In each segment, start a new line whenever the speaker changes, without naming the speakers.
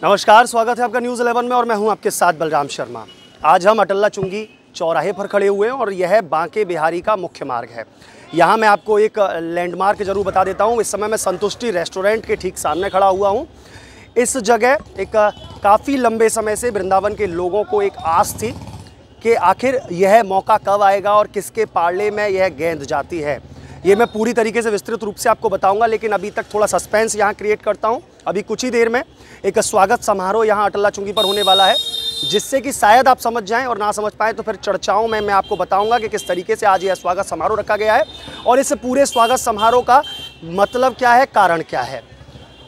नमस्कार, स्वागत है आपका न्यूज़ 11 में और मैं हूं आपके साथ बलराम शर्मा। आज हम अटल्ला चुंगी चौराहे पर खड़े हुए हैं और यह बांके बिहारी का मुख्य मार्ग है। यहां मैं आपको एक लैंडमार्क जरूर बता देता हूं। इस समय मैं संतुष्टि रेस्टोरेंट के ठीक सामने खड़ा हुआ हूं। इस जगह एक काफ़ी लंबे समय से वृंदावन के लोगों को एक आस थी कि आखिर यह मौका कब आएगा और किसके पाले में यह गेंद जाती है। ये मैं पूरी तरीके से विस्तृत रूप से आपको बताऊंगा, लेकिन अभी तक थोड़ा सस्पेंस यहाँ क्रिएट करता हूँ। अभी कुछ ही देर में एक स्वागत समारोह यहाँ अटल्ला चुंगी पर होने वाला है, जिससे कि शायद आप समझ जाएं और ना समझ पाएँ तो फिर चर्चाओं में मैं आपको बताऊंगा कि किस तरीके से आज यह स्वागत समारोह रखा गया है और इस पूरे स्वागत समारोह का मतलब क्या है, कारण क्या है।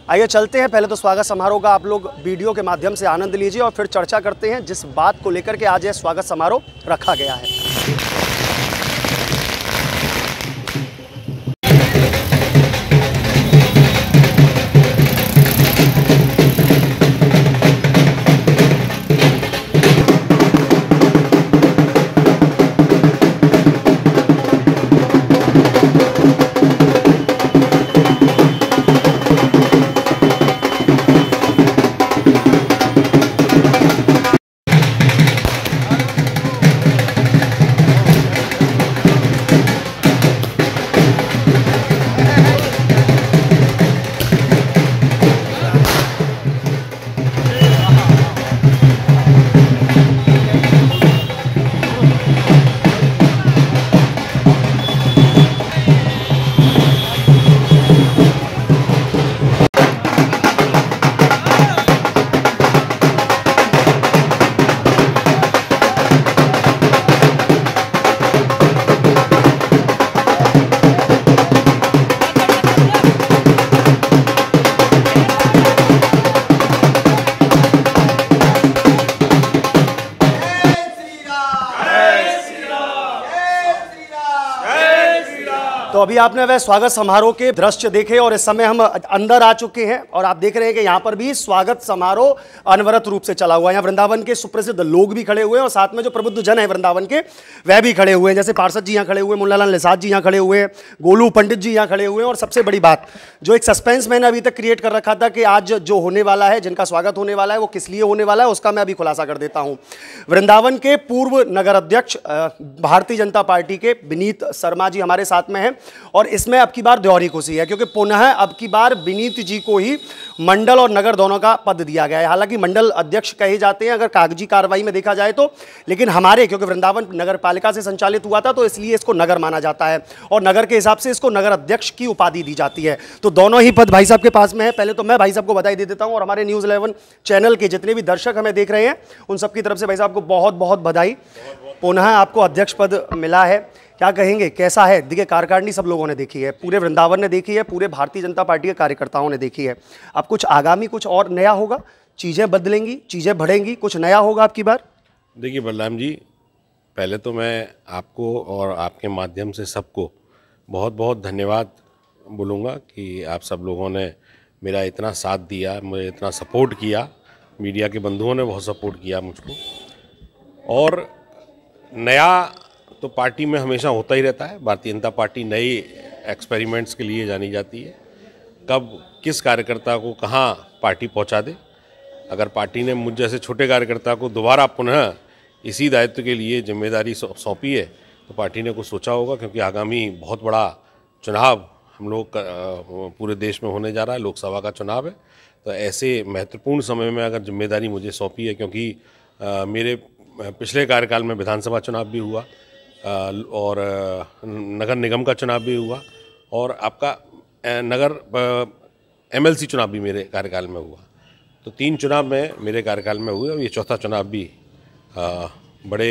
आइए चलते हैं। पहले तो स्वागत समारोह का आप लोग वीडियो के माध्यम से आनंद लीजिए और फिर चर्चा करते हैं जिस बात को लेकर के आज यह स्वागत समारोह रखा गया है। तो अभी आपने वह स्वागत समारोह के दृश्य देखे और इस समय हम अंदर आ चुके हैं और आप देख रहे हैं कि यहाँ पर भी स्वागत समारोह अनवरत रूप से चला हुआ है। यहाँ वृंदावन के सुप्रसिद्ध लोग भी खड़े हुए हैं और साथ में जो प्रबुद्ध जन है वृंदावन के वह भी खड़े हुए हैं। जैसे पार्षद जी यहाँ खड़े हुए हैं, मुन्नालाल निषाद जी यहाँ खड़े हुए हैं, गोलू पंडित जी यहाँ खड़े हुए हैं। और सबसे बड़ी बात, जो एक सस्पेंस मैंने अभी तक क्रिएट कर रखा था कि आज जो होने वाला है, जिनका स्वागत होने वाला है, वो किस लिए होने वाला है, उसका मैं अभी खुलासा कर देता हूँ। वृंदावन के पूर्व नगर अध्यक्ष भारतीय जनता पार्टी के विनीत शर्मा जी हमारे साथ में हैं और इसमें अब की बार द्योरी खुशी है क्योंकि पुनः अब की बार विनीत जी को ही मंडल और नगर दोनों का पद दिया गया है। हालांकि मंडल अध्यक्ष कहे जाते हैं अगर कागजी कार्रवाई में देखा जाए तो, लेकिन हमारे क्योंकि वृंदावन नगर पालिका से संचालित हुआ था तो इसलिए इसको नगर माना जाता है और नगर के हिसाब से इसको नगर अध्यक्ष की उपाधि दी जाती है। तो दोनों ही पद भाई साहब के पास में है। पहले तो मैं भाई साहब को बधाई दे देता हूँ और हमारे न्यूज़ 11 चैनल के जितने भी दर्शक हमें देख रहे हैं उन सबकी तरफ से भाई साहब को बहुत बहुत बधाई। पुनः आपको अध्यक्ष पद मिला है, क्या कहेंगे, कैसा है? देखिए, कार्यकारिणी सब लोगों ने देखी है, पूरे वृंदावन ने देखी है, पूरे भारतीय जनता पार्टी के कार्यकर्ताओं ने देखी है। अब कुछ आगामी कुछ और नया होगा, चीज़ें बदलेंगी, चीज़ें बढ़ेंगी, कुछ नया होगा आपकी बार?
देखिए बलराम जी, पहले तो मैं आपको और आपके माध्यम से सबको बहुत बहुत धन्यवाद बोलूँगा कि आप सब लोगों ने मेरा इतना साथ दिया, मुझे इतना सपोर्ट किया। मीडिया के बंधुओं ने बहुत सपोर्ट किया मुझको। और नया तो पार्टी में हमेशा होता ही रहता है। भारतीय जनता पार्टी नई एक्सपेरिमेंट्स के लिए जानी जाती है, कब किस कार्यकर्ता को कहाँ पार्टी पहुंचा दे। अगर पार्टी ने मुझ जैसे छोटे कार्यकर्ता को दोबारा पुनः इसी दायित्व के लिए जिम्मेदारी सौंपी है तो पार्टी ने कुछ सोचा होगा, क्योंकि आगामी बहुत बड़ा चुनाव हम लोग पूरे देश में होने जा रहा है, लोकसभा का चुनाव है। तो ऐसे महत्वपूर्ण समय में अगर जिम्मेदारी मुझे सौंपी है, क्योंकि मेरे पिछले कार्यकाल में विधानसभा चुनाव भी हुआ और नगर निगम का चुनाव भी हुआ और आपका नगर MLC चुनाव भी मेरे कार्यकाल में हुआ। तो 3 चुनाव में मेरे कार्यकाल में हुए और ये चौथा चुनाव भी बड़े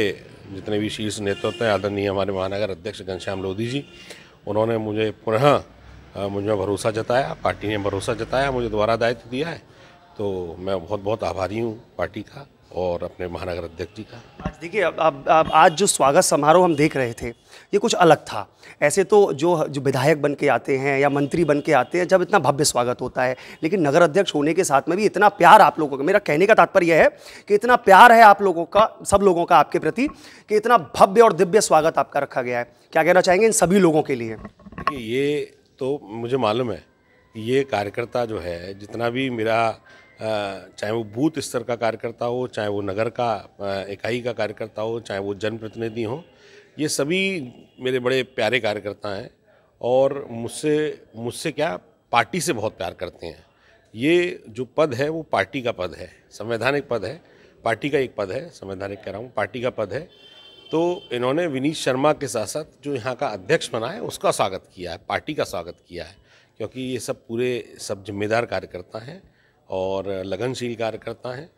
जितने भी शीर्ष नेतृत्व हैं, आदरणीय हमारे महानगर अध्यक्ष घनश्याम लोधी जी, उन्होंने मुझे पुनः मुझ में भरोसा जताया, पार्टी ने भरोसा जताया, मुझे दोबारा दायित्व दिया है। तो मैं बहुत बहुत आभारी हूँ पार्टी का और अपने महानगर अध्यक्ष जी का।
आज देखिए, अब आज जो स्वागत समारोह हम देख रहे थे ये कुछ अलग था। ऐसे तो जो विधायक बन के आते हैं या मंत्री बन के आते हैं जब इतना भव्य स्वागत होता है, लेकिन नगर अध्यक्ष होने के साथ में भी इतना प्यार आप लोगों का, मेरा कहने का तात्पर्य यह है कि इतना प्यार है आप लोगों का, सब लोगों का आपके प्रति, कि इतना भव्य और दिव्य स्वागत आपका रखा गया है। क्या कहना चाहेंगे इन सभी लोगों के लिए?
देखिए, ये तो मुझे मालूम है, ये कार्यकर्ता जो है जितना भी मेरा चाहे वो बूथ स्तर का कार्यकर्ता हो, चाहे वो नगर का इकाई का कार्यकर्ता हो, चाहे वो जनप्रतिनिधि हो, ये सभी मेरे बड़े प्यारे कार्यकर्ता हैं और मुझसे क्या पार्टी से बहुत प्यार करते हैं। ये जो पद है वो पार्टी का पद है, संवैधानिक पद है, पार्टी का एक पद है, संवैधानिक कह रहा हूँ, पार्टी का पद है। तो इन्होंने विनीत शर्मा के साथ साथ जो यहाँ का अध्यक्ष बना है उसका स्वागत किया है, पार्टी का स्वागत किया है, क्योंकि ये सब जिम्मेदार कार्यकर्ता हैं और लगनशील कार्यकर्ता हैं।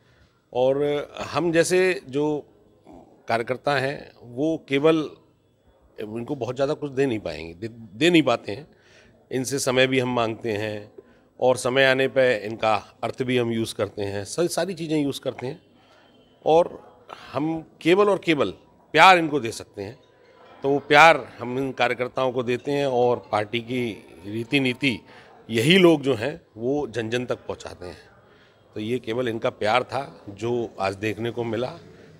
और हम जैसे जो कार्यकर्ता हैं वो केवल इनको बहुत ज़्यादा कुछ दे नहीं पाएंगे, दे नहीं पाते हैं। इनसे समय भी हम मांगते हैं और समय आने पे इनका अर्थ भी हम यूज़ करते हैं, सारी चीज़ें यूज़ करते हैं और हम केवल और केवल प्यार इनको दे सकते हैं। तो वो प्यार हम इन कार्यकर्ताओं को देते हैं और पार्टी की रीति नीति यही लोग जो हैं वो जन जन तक पहुंचाते हैं। तो ये केवल इनका प्यार था जो आज देखने को मिला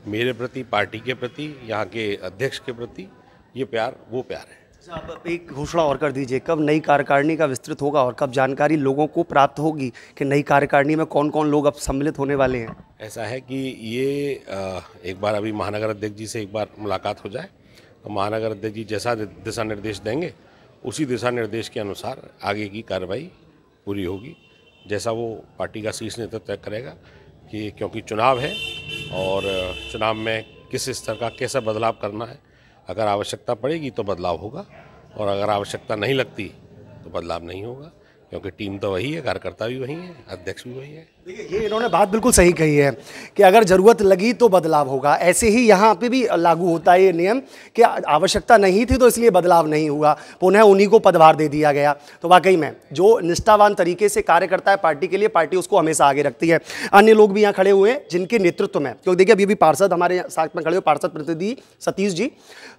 मेरे प्रति, पार्टी के प्रति, यहाँ के अध्यक्ष के प्रति। ये प्यार वो प्यार है।
आप एक घोषणा और कर दीजिए, कब नई कार्यकारिणी का विस्तृत होगा और कब जानकारी लोगों को प्राप्त होगी कि नई कार्यकारिणी में कौन कौन लोग अब सम्मिलित होने वाले हैं?
ऐसा है कि ये एक बार अभी महानगर अध्यक्ष जी से एक बार मुलाकात हो जाए तो महानगर अध्यक्ष जी जैसा दिशा निर्देश देंगे उसी दिशा निर्देश के अनुसार आगे की कार्रवाई पूरी होगी, जैसा वो पार्टी का शीर्ष नेतृत्व तय करेगा। कि क्योंकि चुनाव है और चुनाव में किस स्तर का कैसा बदलाव करना है, अगर आवश्यकता पड़ेगी तो बदलाव होगा और अगर आवश्यकता नहीं लगती तो बदलाव नहीं होगा, क्योंकि टीम तो वही है, कार्यकर्ता भी वही है, अध्यक्ष भी वही है।
देखिए, ये इन्होंने बात बिल्कुल सही कही है कि अगर ज़रूरत लगी तो बदलाव होगा। ऐसे ही यहाँ पे भी लागू होता है ये नियम कि आवश्यकता नहीं थी तो इसलिए बदलाव नहीं हुआ, पुनः उन्हीं को पदभार दे दिया गया। तो वाकई में जो निष्ठावान तरीके से कार्य करता है पार्टी के लिए, पार्टी उसको हमेशा आगे रखती है। अन्य लोग भी यहाँ खड़े हुए हैं जिनके नेतृत्व में, क्योंकि देखिए अभी भी पार्षद हमारे साथ में खड़े हुए, पार्षद प्रतिनिधि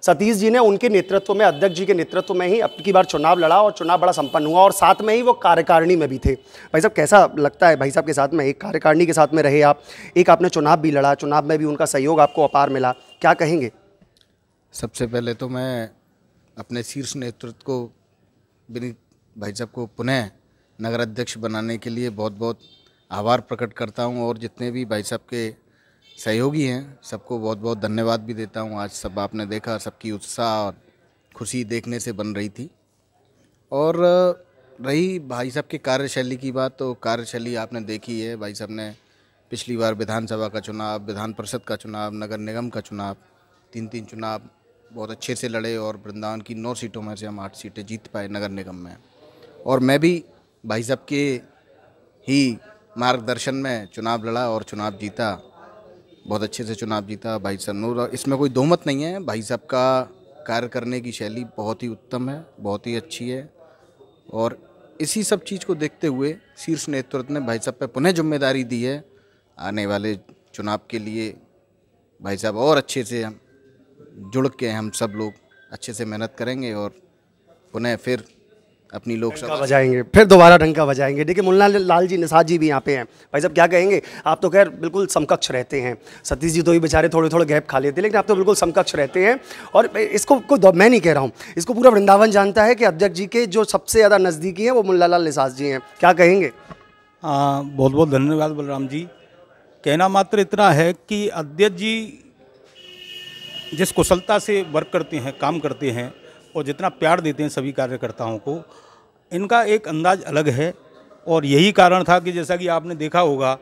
सतीश जी ने उनके नेतृत्व में, अध्यक्ष जी के नेतृत्व में ही अब की बार चुनाव लड़ा और चुनाव बड़ा संपन्न हुआ और साथ में ही वो कार्यकारिणी में भी थे। भाई साहब, कैसा लगता है भाई साहब के साथ में, एक कार्यकारिणी के साथ में रहे आप, एक आपने चुनाव भी लड़ा, चुनाव में भी उनका सहयोग आपको अपार मिला, क्या कहेंगे?
सबसे पहले तो मैं अपने शीर्ष नेतृत्व को, विनीत भाई साहब को पुनः नगर अध्यक्ष बनाने के लिए बहुत बहुत आभार प्रकट करता हूं और जितने भी भाई साहब के सहयोगी हैं सबको बहुत बहुत धन्यवाद भी देता हूं। आज सब आपने देखा, सबकी उत्साह और खुशी देखने से बन रही थी। और रही भाई साहब की कार्यशैली की बात, तो कार्यशैली आपने देखी है। भाई साहब ने पिछली बार विधानसभा का चुनाव, विधान परिषद का चुनाव, नगर निगम का चुनाव, 3 चुनाव बहुत अच्छे से लड़े और वृंदावन की 9 सीटों में से हम 8 सीटें जीत पाए नगर निगम में। और मैं भी भाई साहब के ही मार्गदर्शन में चुनाव लड़ा और चुनाव जीता, बहुत अच्छे से चुनाव जीता। भाई साहब, इसमें कोई दोमत नहीं है, भाई साहब का कार्य करने की शैली बहुत ही उत्तम है, बहुत ही अच्छी है। और इसी सब चीज़ को देखते हुए शीर्ष नेतृत्व ने भाई साहब पे पुनः जिम्मेदारी दी है। आने वाले चुनाव के लिए भाई साहब और अच्छे से हम जुड़ के हम सब लोग अच्छे से मेहनत करेंगे और पुनः फिर अपनी लोकसभा
बजाएंगे, फिर दोबारा डंका बजाएंगे। देखिए, मुन्ना लाल जी निषाद जी भी यहाँ पे हैं। भाई साहब, क्या कहेंगे? आप तो खैर बिल्कुल समकक्ष रहते हैं, सतीश जी तो ही बेचारे थोड़े थोड़े गैप खा लेते हैं, लेकिन आप तो बिल्कुल समकक्ष रहते हैं। और इसको मैं नहीं कह रहा हूँ, इसको पूरा वृंदावन जानता है कि अध्यक्ष जी के जो सबसे ज़्यादा नज़दीकी हैं वो मुन्ना लाल निषाद जी हैं। क्या कहेंगे?
बहुत बहुत धन्यवाद बलराम जी। कहना मात्र इतना है कि अध्यक्ष जी जिस कुशलता से वर्क करते हैं, काम करते हैं और जितना प्यार देते हैं सभी कार्यकर्ताओं को, इनका एक अंदाज अलग है। और यही कारण था कि जैसा कि आपने देखा होगा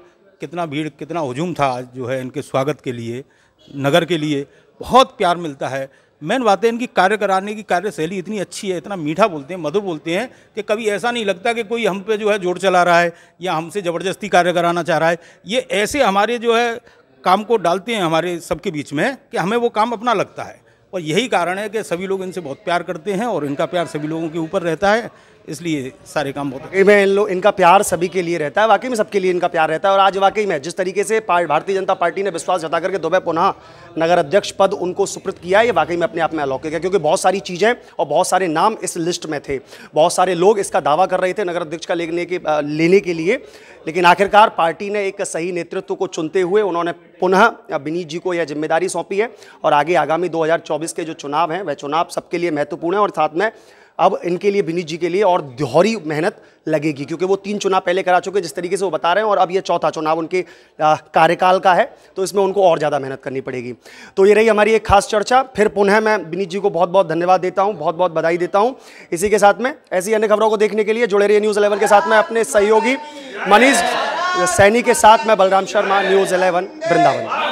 कितना भीड़, कितना हुजूम था आज जो है इनके स्वागत के लिए, नगर के लिए बहुत प्यार मिलता है। मेन बात है इनकी कार्य कराने की कार्यशैली इतनी अच्छी है, इतना मीठा बोलते हैं, मधुर बोलते हैं कि कभी ऐसा नहीं लगता कि कोई हम पे जो है जोर चला रहा है या हमसे ज़बरदस्ती कार्य कराना चाह रहा है। ये ऐसे हमारे जो है काम को डालते हैं हमारे सबके बीच में कि हमें वो काम अपना लगता है। और यही कारण है कि सभी लोग इनसे बहुत प्यार करते हैं और इनका प्यार सभी लोगों के ऊपर रहता है, इसलिए सारे काम बहुत
इनका प्यार सभी के लिए रहता है, वाकई में सबके लिए इनका प्यार रहता है। और आज वाकई में जिस तरीके से भारतीय जनता पार्टी ने विश्वास जता करके दोबारा पुनः नगर अध्यक्ष पद उनको सुपुर्द किया, ये वाकई में अपने आप में अलौकिक है, क्योंकि बहुत सारी चीज़ें और बहुत सारे नाम इस लिस्ट में थे, बहुत सारे लोग इसका दावा कर रहे थे नगर अध्यक्ष का लेने के लिए, लेकिन आखिरकार पार्टी ने एक सही नेतृत्व को चुनते हुए उन्होंने पुनः विनीत जी को यह जिम्मेदारी सौंपी है। और आगे आगामी 2024 के जो चुनाव हैं वह चुनाव सबके लिए महत्वपूर्ण है और साथ में अब इनके लिए, विनीत जी के लिए और दोहरी मेहनत लगेगी, क्योंकि वो 3 चुनाव पहले करा चुके जिस तरीके से वो बता रहे हैं, और अब ये चौथा चुनाव उनके कार्यकाल का है, तो इसमें उनको और ज़्यादा मेहनत करनी पड़ेगी। तो ये रही हमारी एक खास चर्चा। फिर पुनः मैं विनीत जी को बहुत बहुत धन्यवाद देता हूँ, बहुत बहुत बधाई देता हूँ। इसी के साथ में ऐसी अन्य खबरों को देखने के लिए जुड़े रहिए न्यूज़ 11 के साथ में अपने सहयोगी मनीष सैनी के साथ। मैं बलराम शर्मा, न्यूज़ 11 वृंदावन।